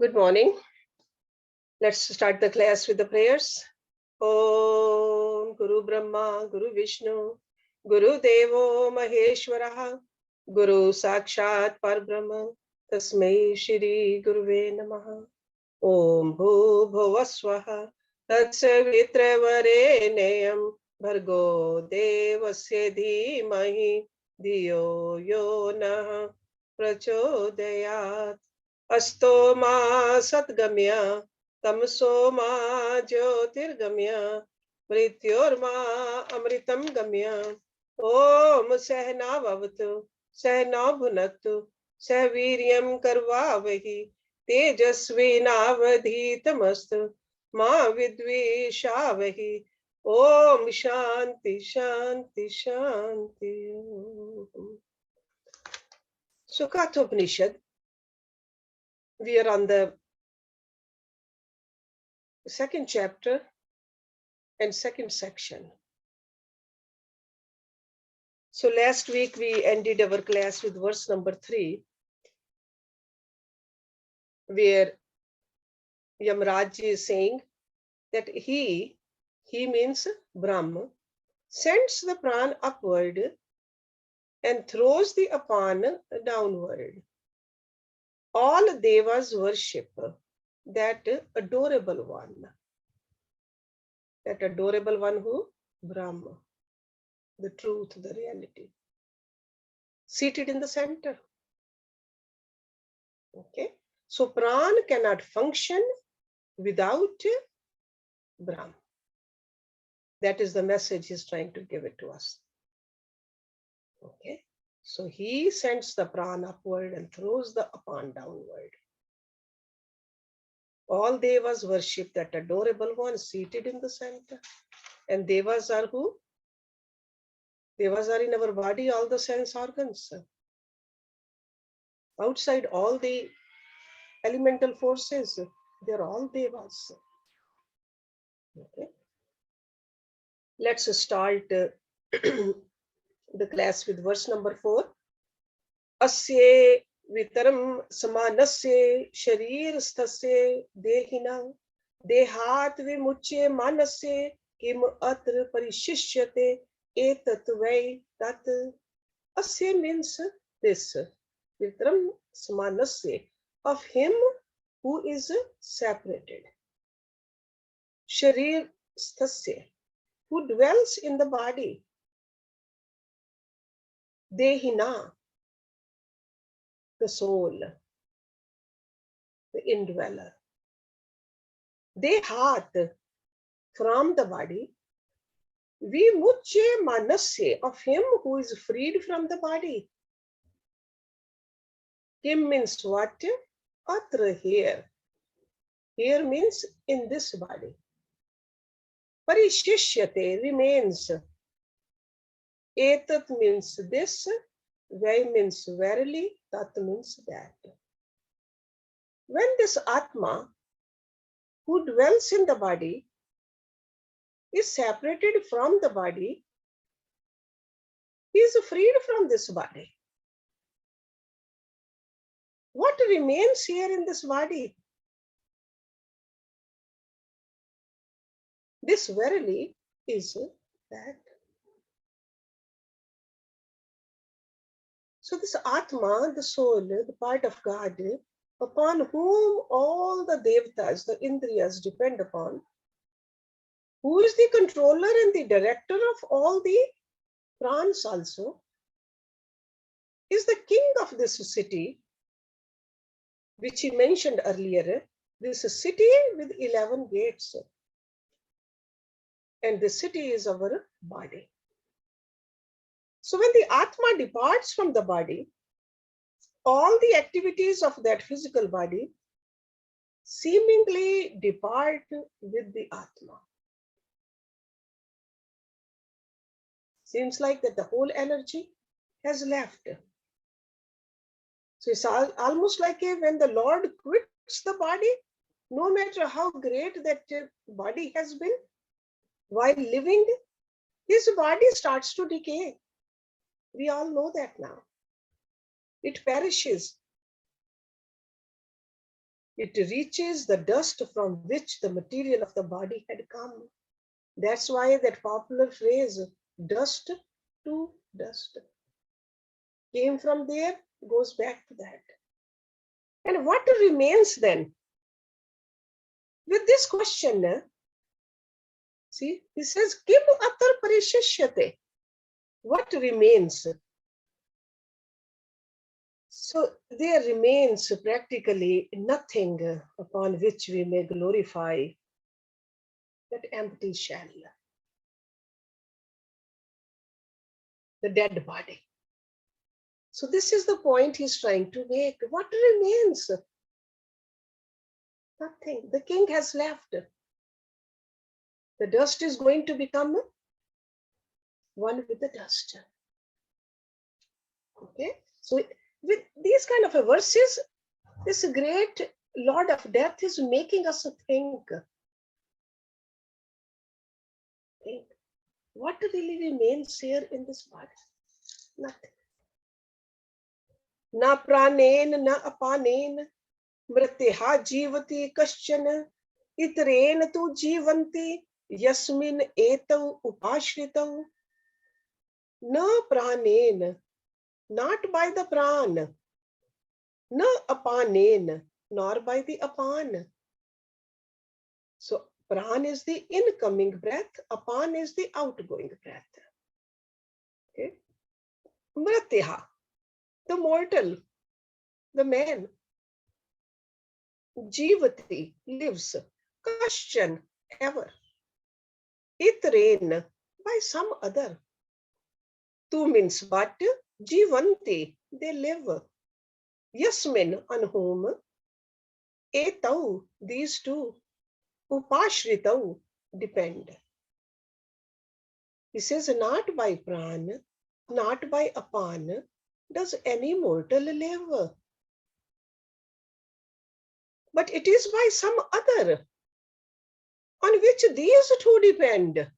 Good morning. Let's start the class with the prayers. Om Guru Brahma, Guru Vishnu, Guru Devo Maheshwaraha, Guru Sakshat Parbrahma, Tasmai Shri Guruve Namaha. Om Bhu Bhuvaswaha, Tatsavitravare Bhargo Devasya Dhimahi, Dhiyo Yo Nah Prachodayat. Asto ma satgamya, tamso ma jyotirgamya, mrityorma amritam gamya. Om sehna vavatu, sehna bhunatu, sehviryam karvavahi, tejasvinavadhitamastu, ma vidvishavahi. Om shanti shanti shanti. So Kathopanishad, we are on the second chapter and second section. So last week we ended our class with verse number 3, where Yamraj is saying that he means Brahma, sends the pran upward and throws the apan downward. All devas worship that adorable one. That adorable one who? Brahma. The truth, the reality. Seated in the center. Okay. So pran cannot function without Brahma. That is the message he's trying to give it to us. Okay. So he sends the pran upward and throws the apan downward. All devas worship that adorable one seated in the center. And devas are who? Devas are in our body, all the sense organs. Outside all the elemental forces, they're all devas. Okay. Let's start the class with verse number 4. Asye vitaram samanasye sharir stasye dehina dehat vimuchye manasye kim atra parishishyate etat vai tat. Asye means this. Vitaram samanasye, of him who is separated. Sharir stasye, who dwells in the body. Dehina, the soul, the indweller. Dehat, from the body. Vimuchye manasye, of him who is freed from the body. Kim means what? Atra, here. Here means in this body. Parishishyate, remains. Etat means this. Vai means verily. Tat means that. When this Atma, who dwells in the body, is separated from the body, he is freed from this body. What remains here in this body? This verily is that. So this Atma, the soul, the part of God, upon whom all the devatas, the indriyas depend upon, who is the controller and the director of all the prans also, is the king of this city, which he mentioned earlier, this city with 11 gates. And the city is our body. So when the Atma departs from the body, all the activities of that physical body seemingly depart with the Atma. Seems like that the whole energy has left. So it's almost like when the Lord quits the body, no matter how great that body has been, while living, his body starts to decay. We all know that now. It perishes. It reaches the dust from which the material of the body had come. That's why that popular phrase, dust to dust, came from there, goes back to that. And what remains then? With this question, see, he says, Kim atar parishishyate? What remains? So there remains practically nothing upon which we may glorify that empty shell, the dead body. So this is the point he's trying to make. What remains? Nothing. The king has left. The dust is going to become one with the dust. Okay. So with these kind of verses, this great Lord of Death is making us think. What really remains here in this body? Nothing. Na pranen, na apanen, mrityaha jivati kaschana, itren tu jivanti, yasmin etau upashritau. Na pranen, not by the pran, na apanen, nor by the apan. So pran is the incoming breath, apan is the outgoing breath. Okay. Mrityaha, the mortal, the man. Jivati, lives. Kaschan, ever. Itren, by some other. Tu means but. Jivanti, they live. Yasmin, on whom. Etau, these two. Upashritau, depend. He says, not by pran, not by apan, does any mortal live. But it is by some other on which these two depend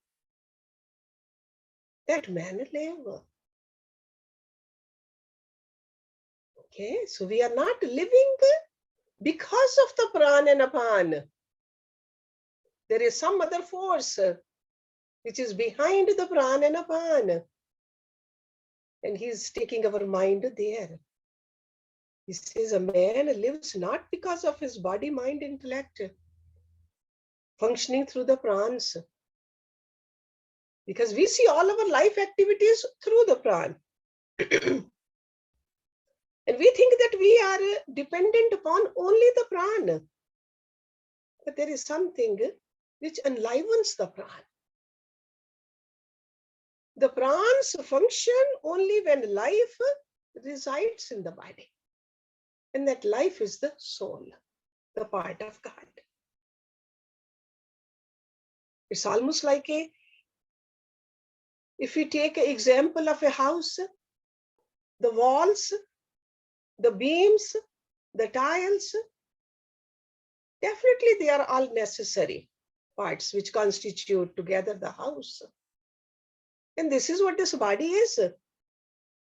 that man live. Okay, so we are not living because of the pran and apan. There is some other force which is behind the pran and apan. And he's taking our mind there. He says a man lives not because of his body, mind, intellect, functioning through the prans. Because we see all our life activities through the pran. And we think that we are dependent upon only the pran. But there is something which enlivens the pran. The prans function only when life resides in the body. And that life is the soul, the part of God. It's almost like if we take an example of a house, the walls, the beams, the tiles, definitely they are all necessary parts which constitute together the house. And this is what this body is.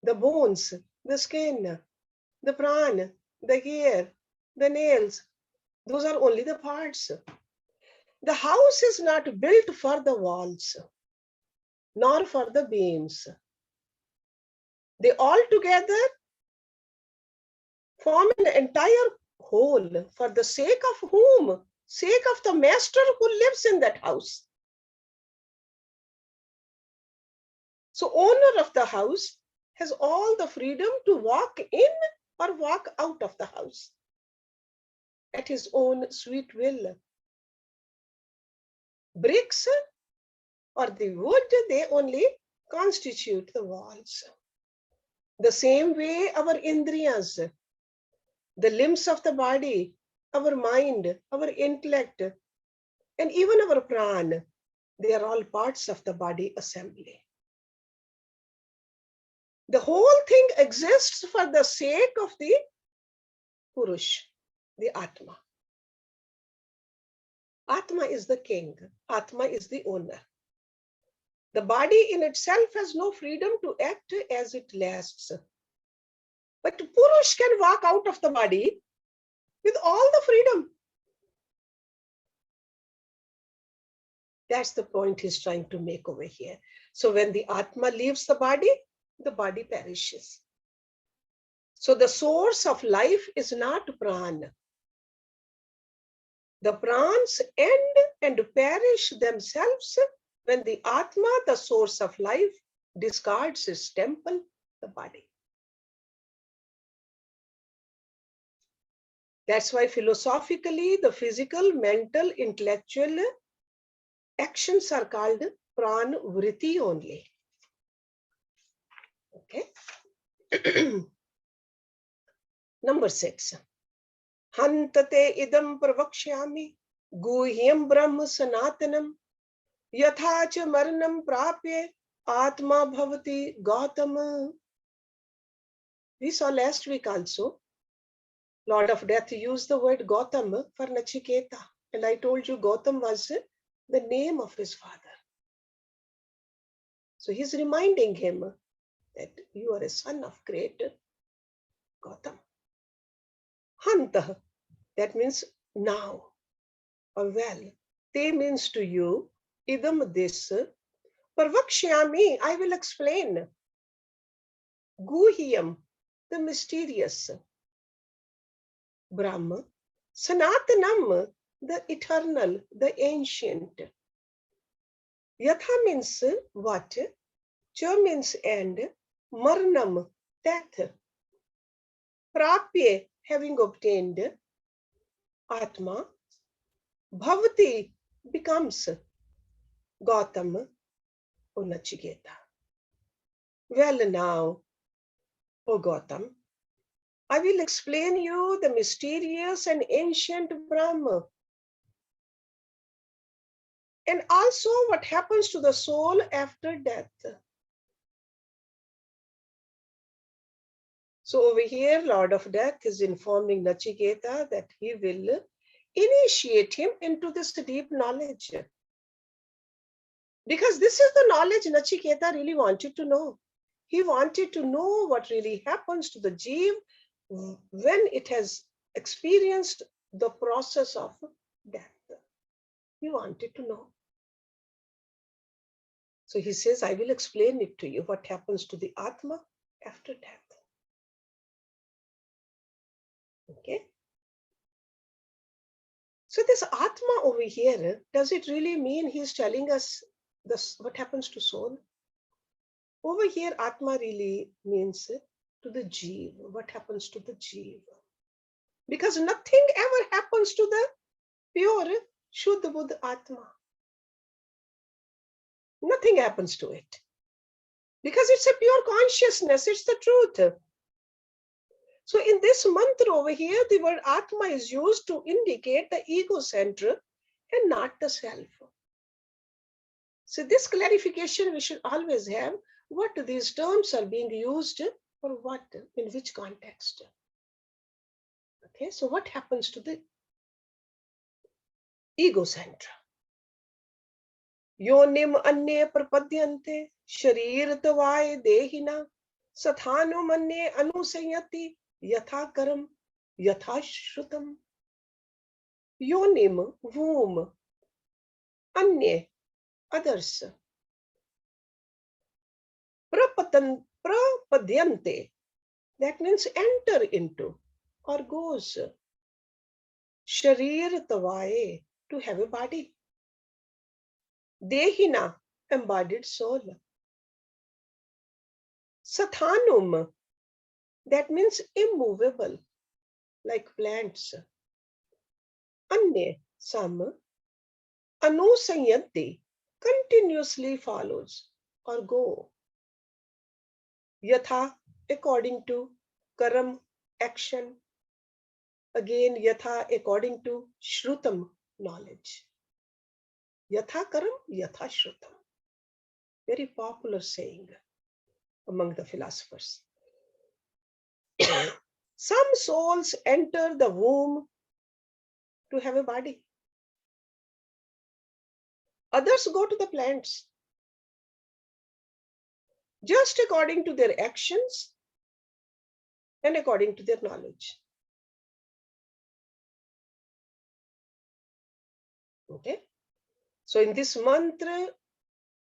The bones, the skin, the pran, the hair, the nails, those are only the parts. The house is not built for the walls, nor for the beams. They all together form an entire whole, for the sake of whom? Sake of the master who lives in that house. So owner of the house has all the freedom to walk in or walk out of the house at his own sweet will. Bricks or the wood, they only constitute the walls. The same way our indriyas, the limbs of the body, our mind, our intellect, and even our pran, they are all parts of the body assembly. The whole thing exists for the sake of the Purush, the Atma. Atma is the king. Atma is the owner. The body in itself has no freedom to act as it lasts. But Purush can walk out of the body with all the freedom. That's the point he's trying to make over here. So when the Atma leaves the body perishes. So the source of life is not Prana. The prans end and perish themselves when the Atma, the source of life, discards its temple, the body. That's why philosophically, the physical, mental, intellectual actions are called pran vritti only. Okay. Number 6. Hantate idam pravakshyami guhyam brahma sanatanam yatha cha maranam prapye atma bhavati gautama. We saw last week also, Lord of Death used the word Gautam for Nachiketa. And I told you Gautam was the name of his father. So he's reminding him that you are a son of great Gautam. Hanta, that means now or well. Te means to you, idam this, parvakshyami, I will explain. Guhyam, the mysterious. Brahma, Sanatanam, the eternal, the ancient. Yatha means what? Cha means and. Marnam, death. Prapye, having obtained. Atma. Bhavati, becomes. Gautam, O Nachiketa. Well now, O Gautam, I will explain you the mysterious and ancient Brahma. And also what happens to the soul after death. So over here, Lord of Death is informing Nachiketa that he will initiate him into this deep knowledge. Because this is the knowledge Nachiketa really wanted to know. He wanted to know what really happens to the Jeev when it has experienced the process of death. He wanted to know. So he says, I will explain it to you, what happens to the Atma after death. Okay. So this Atma over here, does it really mean he's telling us this, what happens to soul? Over here, Atma really means to the Jeev, what happens to the Jeev. Because nothing ever happens to the pure Shuddha Buddha Atma. Nothing happens to it. Because it's a pure consciousness, it's the truth. So in this mantra over here, the word Atma is used to indicate the ego center and not the self. So this clarification we should always have, what these terms are being used for what, in which context. Okay, so what happens to the ego center? Yonim anye prapadyante sharirtavaye dehina sathanum anye anusayati yatha karam yatha shrutam. Yonim, womb, anye, others. Prapadyante, that means enter into or goes. Sharir tavaye, to have a body. Dehina, embodied soul. Sathanum, that means immovable, like plants. Anye, some. Anusayati, continuously follows or go. Yatha, according to. Karam, action. Again, yatha, according to. Shrutam, knowledge. Yatha karam, yatha shrutam. Very popular saying among the philosophers. Some souls enter the womb to have a body. Others go to the plants. Just according to their actions and according to their knowledge. Okay. So in this mantra,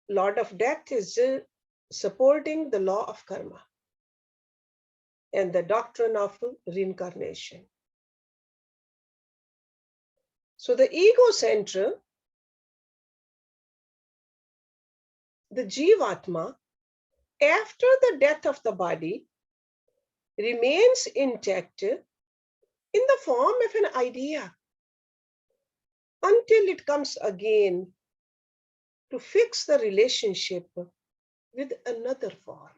Lord of Death is supporting the law of karma and the doctrine of reincarnation. So the ego center, the Jivatma, after the death of the body, remains intact in the form of an idea until it comes again to fix the relationship with another form.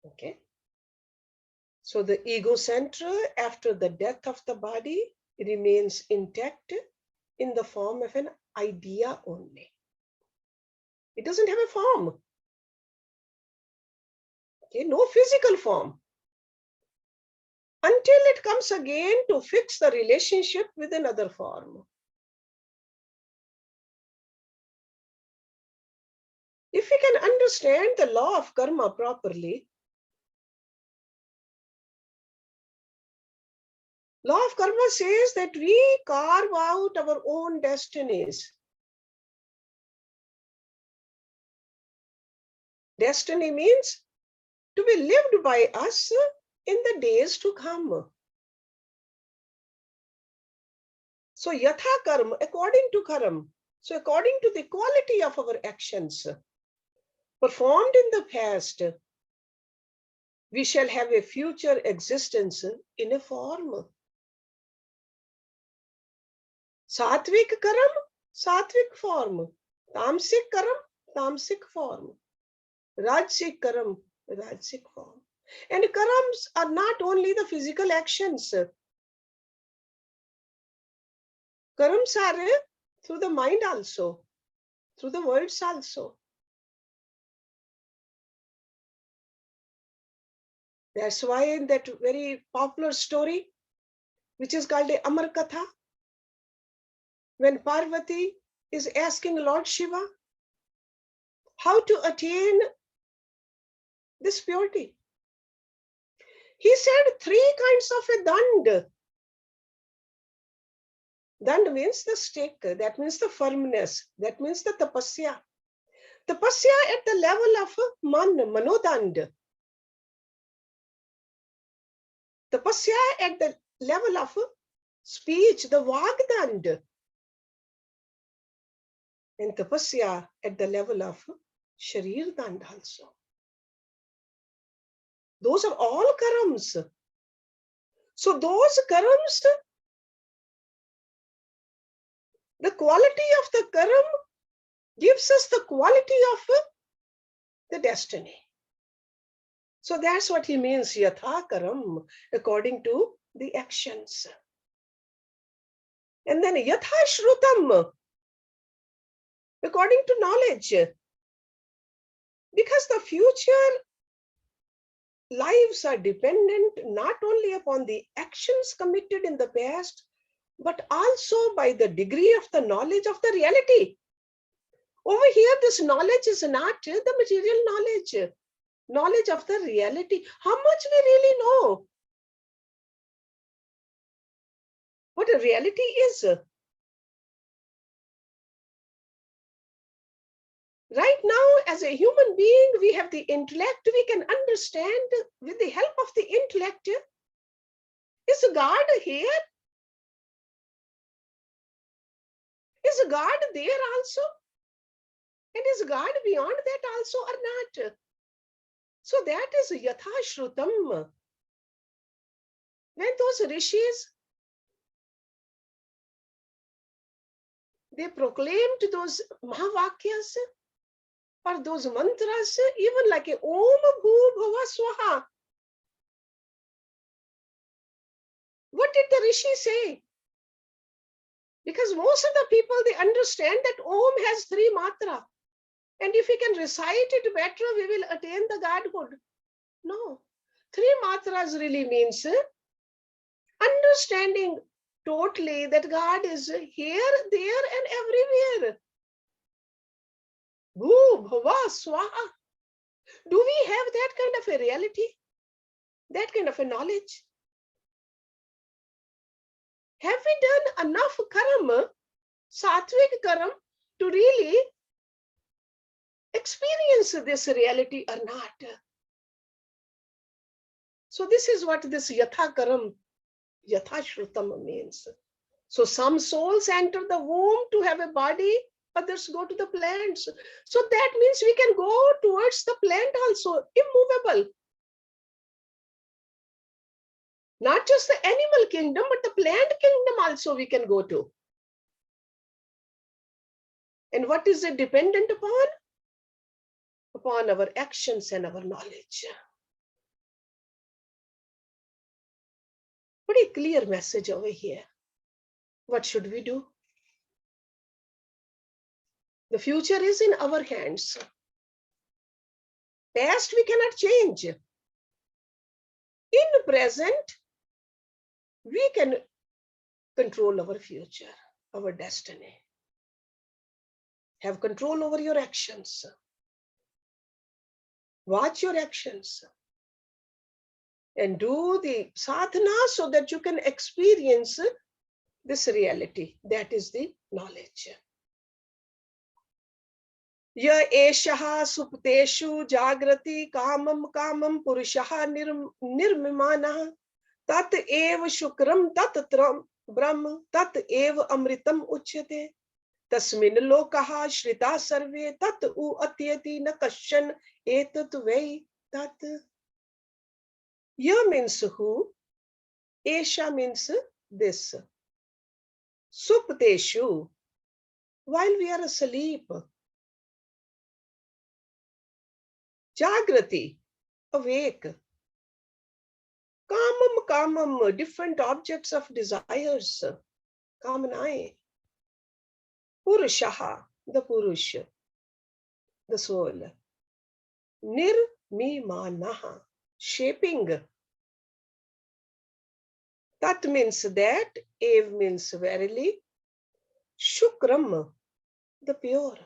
Okay. So the ego center, after the death of the body, remains intact in the form of an idea only. It doesn't have a form. Okay, no physical form. Until it comes again to fix the relationship with another form. If we can understand the law of karma properly, law of karma says that we carve out our own destinies. Destiny means to be lived by us in the days to come. So yatha karma, according to karma. So according to the quality of our actions performed in the past, we shall have a future existence in a form. Satvik karam, satvik form. Tamsik karam, tamsik form. Rajsik karam, rajsik form. And karams are not only the physical actions. Karams are through the mind also, through the words also. That's why in that very popular story, which is called the Amar Katha, when Parvati is asking Lord Shiva how to attain this purity, he said 3 kinds of a dand. Dand means the stake, that means the firmness, that means the tapasya. Tapasya at the level of man, manodand. Tapasya at the level of speech, the vagdand. And tapasya at the level of sharir dand also. Those are all karams. So those karams, the quality of the karam gives us the quality of the destiny. So that's what he means, yatha karam, according to the actions. And then yatha shrutam, according to knowledge. Because the future lives are dependent not only upon the actions committed in the past, but also by the degree of the knowledge of the reality. Over here, this knowledge is not the material knowledge, knowledge of the reality. How much we really know what a reality is. Right now, as a human being, we have the intellect, we can understand with the help of the intellect. Is God here? Is God there also? And is God beyond that also or not? So that is yatha shrutam. When those rishis, they proclaimed those mahavakyas or those mantras, even like a Om Bhu Bhava Swaha. What did the rishi say? Because most of the people, they understand that Om has 3 matra. And if we can recite it better, we will attain the Godhood. No. 3 matras really means understanding totally that God is here, there, and everywhere. Bhu, bhava, swaha. Do we have that kind of a reality? That kind of a knowledge? Have we done enough karma, sattvic karma, to really experience this reality or not? So this is what this yatha karam, yatha shrutam means. So some souls enter the womb to have a body, others go to the plants. So that means we can go towards the plant also, immovable. Not just the animal kingdom, but the plant kingdom also we can go to. And what is it dependent upon? Upon our actions and our knowledge. Pretty clear message over here. What should we do? The future is in our hands. Past we cannot change. In present, we can control our future, our destiny. Have control over your actions. Watch your actions. And do the sadhana so that you can experience this reality. That is the knowledge. Ya eshaha supteshu jagrati kamam kamam purushaha nirmimana tat eva shukram tat brahm tat eva amritam uchyate tasmin lokaha shrita sarve tat u atyati na kashan etat vei tat. Ya means who, esha means this. Supteshu, while we are asleep. Jagrati, awake. Kamam, kamam, different objects of desires. Kamanai. Purushaha, the Purusha, the soul. Nirmimanaha, shaping. Tat means that, ev means verily. Shukram, the pure.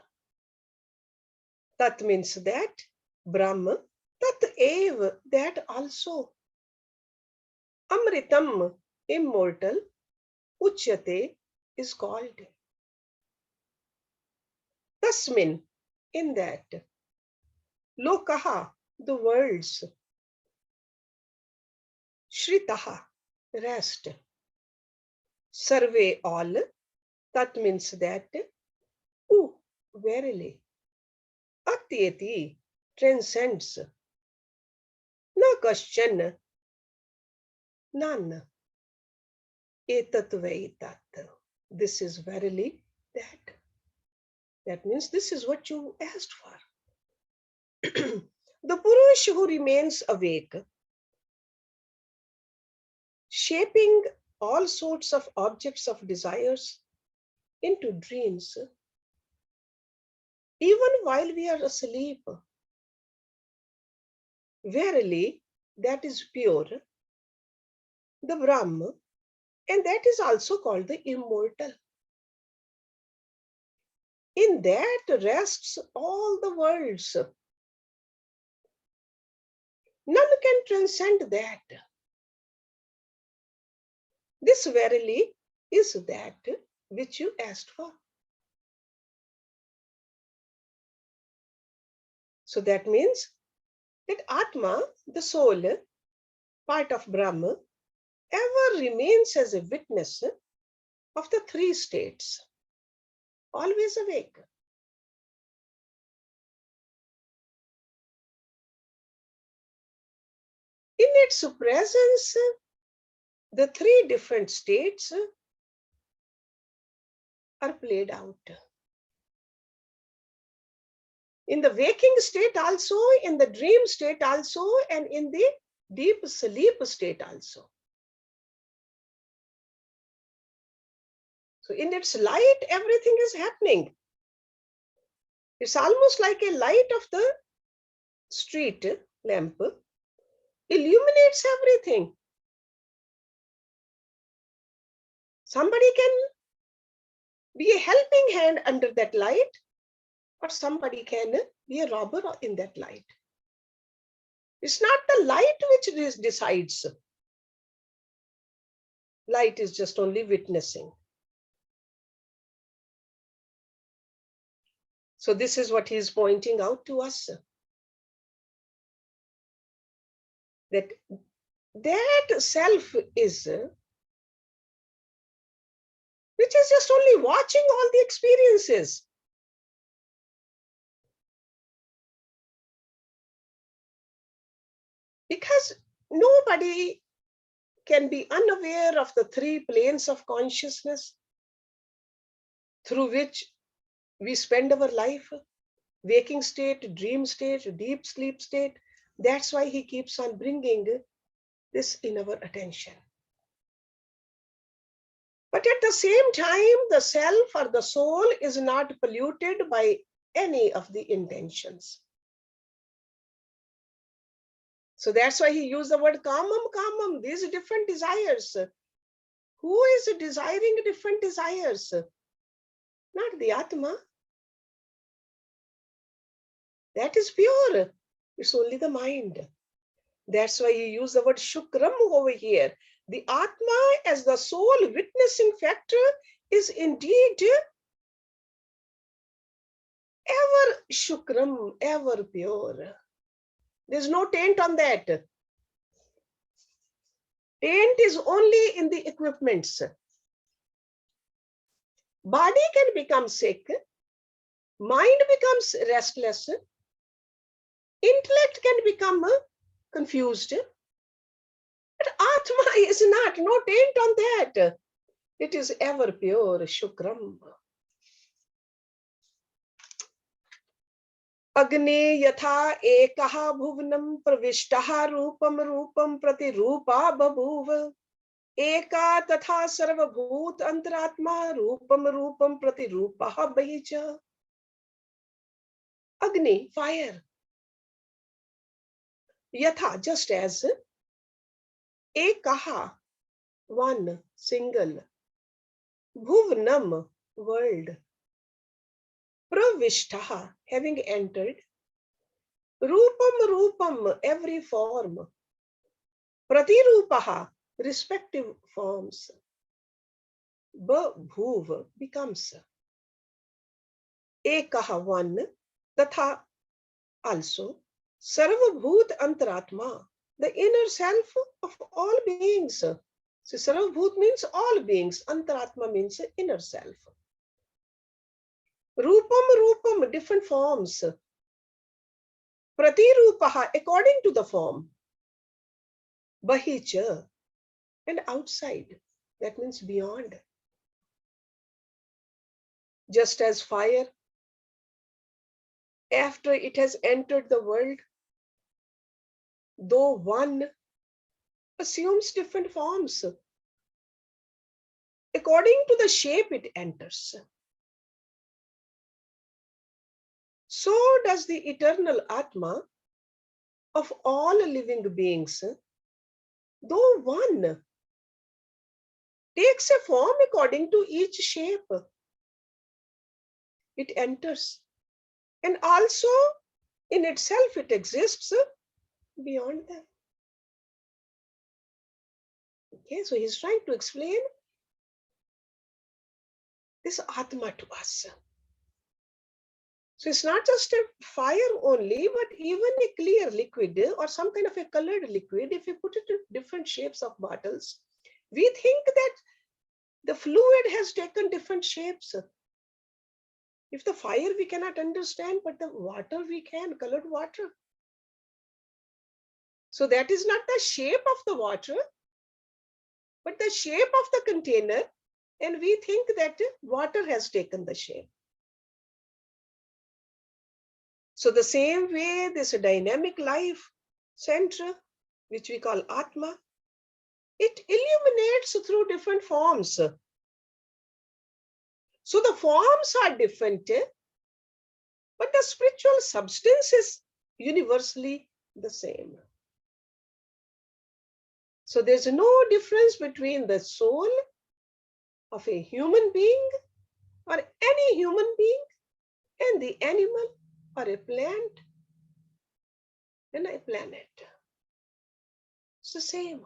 Tat means that, Brahma, tat ev, that also. Amritam, immortal, uchyate, is called. Tasmin, in that. Lokaha, the worlds. Shritaha, rest. Sarve, all. That means that. U, verily. Atyati, transcends. Na question, none. Etat veitat. This is verily that. That means this is what you asked for. The Purush who remains awake, shaping all sorts of objects of desires into dreams, even while we are asleep. Verily, that is pure, the Brahma, and that is also called the immortal. In that rests all the worlds. None can transcend that. This verily is that which you asked for. So that means that Atma, the soul, part of Brahma, ever remains as a witness of the three states, always awake. In its presence, the three different states are played out. In the waking state also, in the dream state also, and in the deep sleep state also. So in its light, everything is happening. It's almost like a light of the street lamp illuminates everything. Somebody can be a helping hand under that light, or somebody can be a robber in that light. It's not the light which decides. Light is just only witnessing. So this is what he is pointing out to us. That self is, which is just only watching all the experiences. Because nobody can be unaware of the three planes of consciousness through which we spend our life: waking state, dream state, deep sleep state. That's why he keeps on bringing this in our attention. But at the same time, the self or the soul is not polluted by any of the intentions. So that's why he used the word kamam, kamam, these different desires. Who is desiring different desires? Not the Atma. That is pure. It's only the mind. That's why he used the word shukram over here. The Atma as the soul witnessing factor is indeed ever shukram, ever pure. There's no taint on that. Taint is only in the equipments. Body can become sick, mind becomes restless, intellect can become confused. But Atma is not, no taint on that. It is ever pure, shukram. Agni yatha ekaha bhuvanam pravishtaha rupam rupam pratirupa babhuva. Eka tatha sarvabhut antaratma rupam rupam pratirupaha bahija. Agni, fire. Yatha, just as. Ekaha, one, single. Bhuvanam, world. Pravishtaha, having entered. Rupam rupam, every form. Pratirupaha, respective forms. Bhuv, becomes. Ekaha, one. Tatha, also. Sarvabhut antaratma, the inner self of all beings. So Sarvabhut means all beings. Antaratma means inner self. Rupam rupam, different forms. Pratirupaha, according to the form. Bahicha, and outside. That means beyond. Just as fire, after it has entered the world, though one, assumes different forms according to the shape it enters. So does the eternal Atma of all living beings, though one, takes a form according to each shape it enters, and also in itself it exists beyond them. Okay, so he's trying to explain this Atma to us. So it's not just a fire only, but even a clear liquid or some kind of a colored liquid, if you put it in different shapes of bottles, we think that the fluid has taken different shapes. If the fire we cannot understand, but the water we can, colored water. So that is not the shape of the water, but the shape of the container, and we think that water has taken the shape. So the same way, this dynamic life center, which we call Atma, it illuminates through different forms. So the forms are different, but the spiritual substance is universally the same. So there's no difference between the soul of a human being or any human being and the animal or a plant and a planet. It's the same.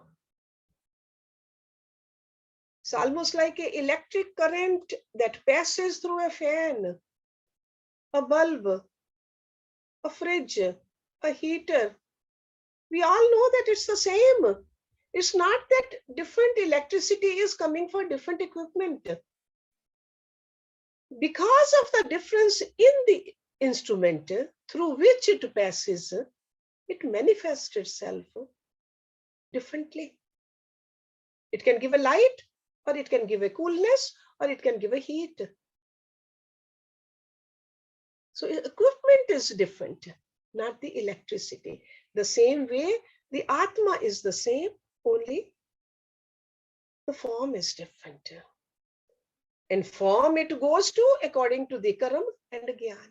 It's almost like an electric current that passes through a fan, a bulb, a fridge, a heater. We all know that it's the same. It's not that different electricity is coming for different equipment. Because of the difference in the instrument through which it passes, it manifests itself differently. It can give a light, or it can give a coolness, or it can give a heat. So equipment is different, not the electricity. The same way, the Atma is the same, only the form is different. And form it goes to according to the karam and gyan.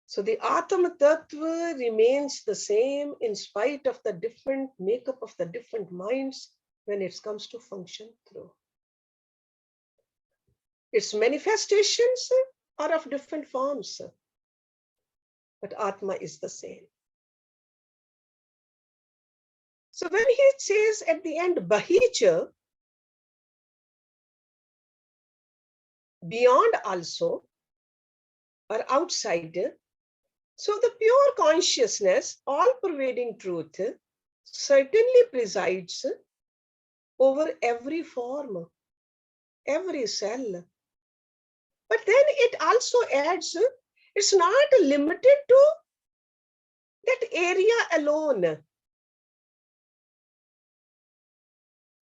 So the Atma Tattva remains the same in spite of the different makeup of the different minds when it comes to function through. Its manifestations are of different forms, but Atma is the same. So when he says at the end, Bahicha, beyond also, or outside, so the pure consciousness, all-pervading truth, certainly presides over every form, every cell. But then it also adds, it's not limited to that area alone.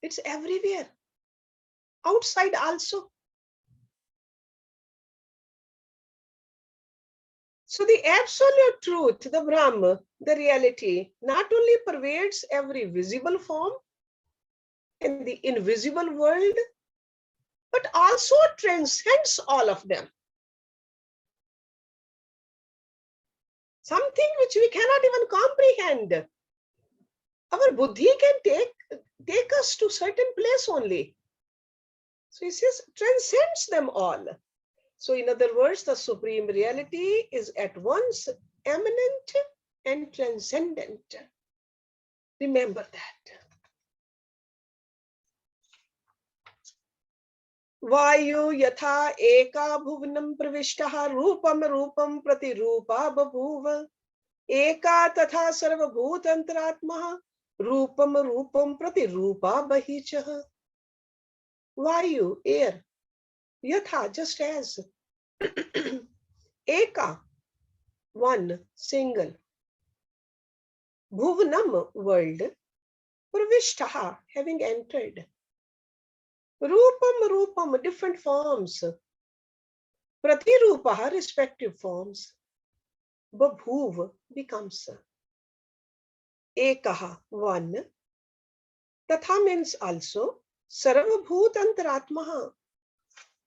It's everywhere, outside also. So the absolute truth, the Brahma, the reality, not only pervades every visible form in the invisible world, but also transcends all of them. Something which we cannot even comprehend. Our buddhi can take us to certain place only. So he says, transcends them all. So in other words, the supreme reality is at once eminent and transcendent. Remember that. Vayu yatha eka bhuvanam pravishtaha rupam rupam pratirupa babhuva eka tatha sarva bhutantaratmaha rupam rupam pratirupa bahichaha. Vayu, air, yatha, just as, eka, one, single, bhuvanam, world, pravishtaha, having entered, rupam rupam, different forms, pratirupaha, respective forms, babhuv, becomes, ekaha, one, tatha means also, sarvabhut antaratmaha,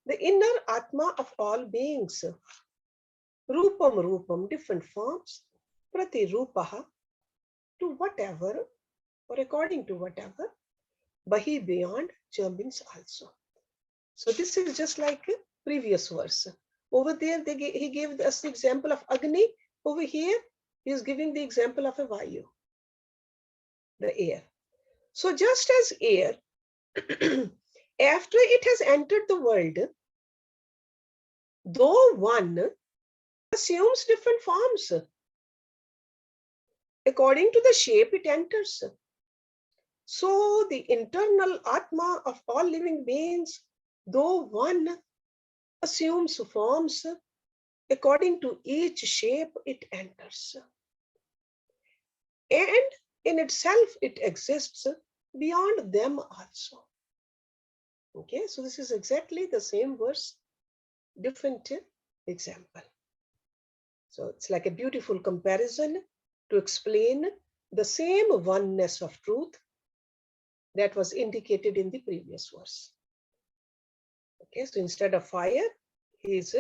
the inner Atma of all beings, rupam rupam, different forms, pratirupaha, to whatever, or according to whatever, bahi, beyond, means also. So this is just like a previous verse. Over there, he gave us the example of Agni. Over here, he is giving the example of a Vayu, the air. So just as air, after it has entered the world, though one assumes different forms, according to the shape it enters. So the internal Atma of all living beings, though one assumes forms, according to each shape it enters. And in itself it exists beyond them also. Okay, so this is exactly the same verse, different example. So it's like a beautiful comparison to explain the same oneness of truth that was indicated in the previous verse. Okay, so instead of fire, he is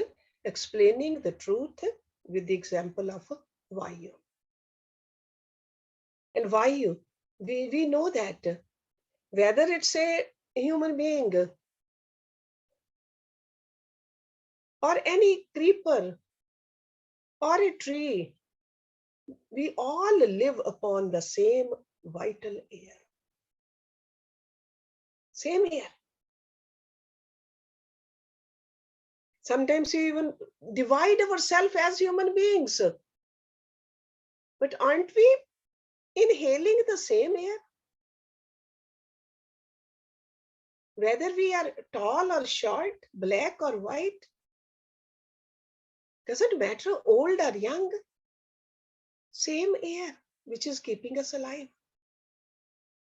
explaining the truth with the example of Vayu. And Vayu, we know that whether it's a human being or any creeper or a tree, we all live upon the same vital air. Same air. Sometimes we even divide ourselves as human beings. But aren't we inhaling the same air? Whether we are tall or short, black or white, doesn't matter, old or young, same air which is keeping us alive.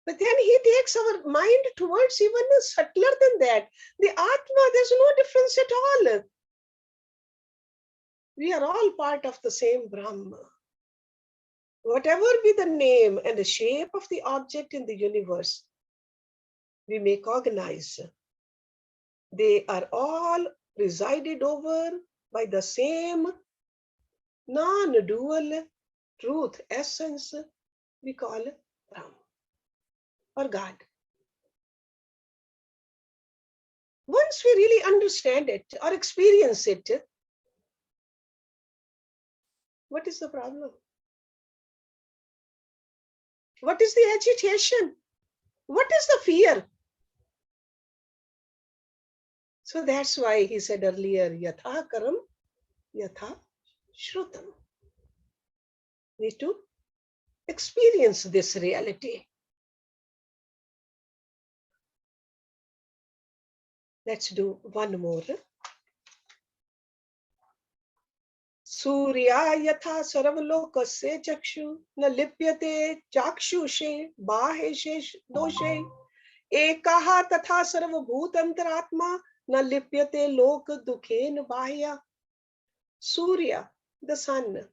But then he takes our mind towards even subtler than that. The Atma, there's no difference at all. We are all part of the same Brahma. Whatever be the name and the shape of the object in the universe, we may cognize. They are all presided over by the same non-dual truth, essence we call Brahma or God. Once we really understand it or experience it, what is the problem? What is the agitation? What is the fear? So that's why he said earlier, yatha karam, yatha shrutam. Need to experience this reality. Let's do one more. Surya yatha sarvalokasya chakshu na lipyate chakshushe baheshe doshe ekaha tatha sarvabhutantaratma na lipyate lok dukhen bahya. Surya, the sun,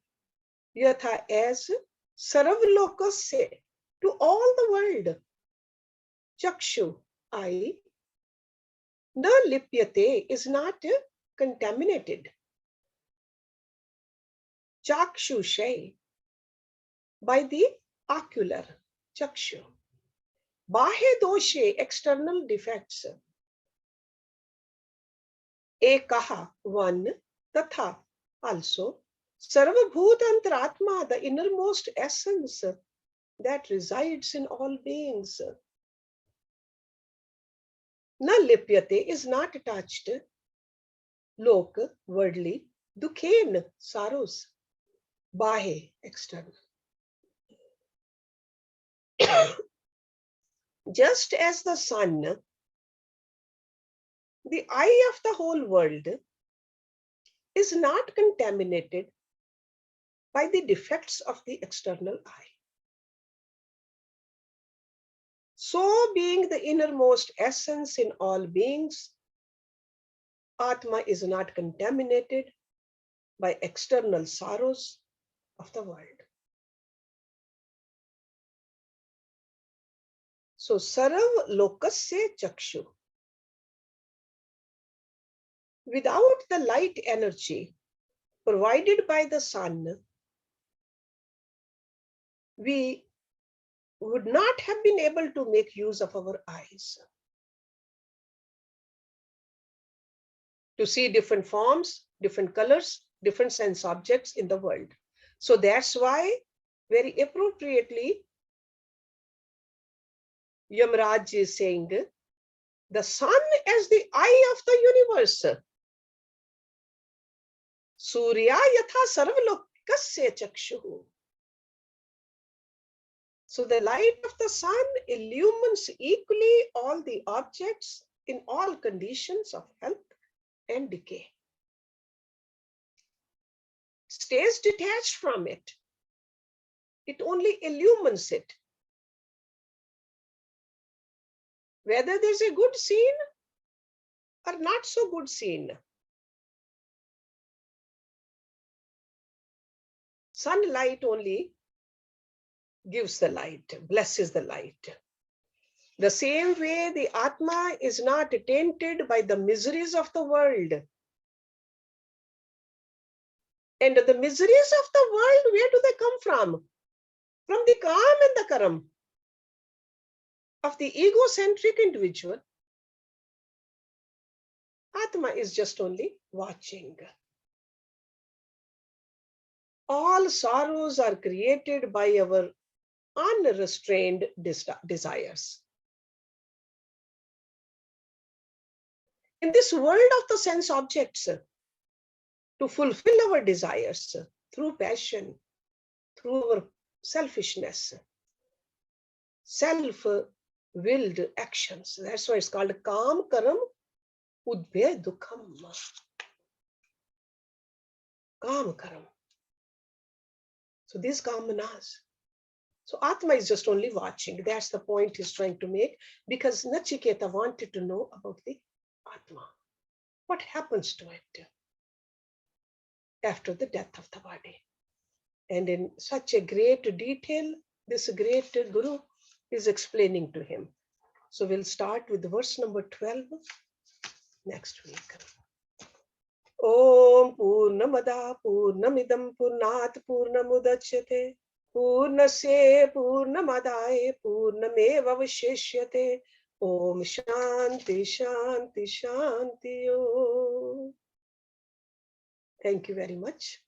yatha as sarvalokasya, to all the world. Chakshu, eye, na lipyate, is not contaminated. Chakshushe, by the ocular, chakshu. Bahe doshe, external defects. Ekaha, one, tatha, also. Sarvabhutantaratma, the innermost essence that resides in all beings. Na lipyate, is not touched. Lok, worldly. Dukhen, sorrows. Bahe, external. Just as the sun, the eye of the whole world, is not contaminated by the defects of the external eye. So, being the innermost essence in all beings, Atma is not contaminated by external sorrows of the world. So, Sarv Lokasya Chakshu. Without the light energy provided by the sun, we would not have been able to make use of our eyes to see different forms, different colors, different sense objects in the world. So that's why, very appropriately, Yamaraj is saying, the sun as the eye of the universe. Surya yatha sarvalokasya chakshu. So the light of the sun illumines equally all the objects in all conditions of health and decay. Stays detached from it. It only illumines it. Whether there's a good scene or not so good scene. Sunlight only gives the light, blesses the light. The same way the Atma is not tainted by the miseries of the world. And the miseries of the world, where do they come from? From the Kam and the Karam of the egocentric individual. Atma is just only watching. All sorrows are created by our unrestrained desires. in this world of the sense objects to fulfill our desires through passion, through our selfishness, self-willed actions. That's why it's called Kam Karam Udbhe Dukham. Kam Karam. So these kamanas. So Atma is just only watching. That's the point he's trying to make, because Nachiketa wanted to know about the Atma. What happens to it after the death of the body? And in such a great detail, this great Guru is explaining to him. So we'll start with verse number 12 next week. Om Purnamada Purnamidam Purnat Purnamudachyate Purnasya Purnamadaye Purnameva Vashishyate. Om Shanti Shanti Shanti Om. Thank you very much.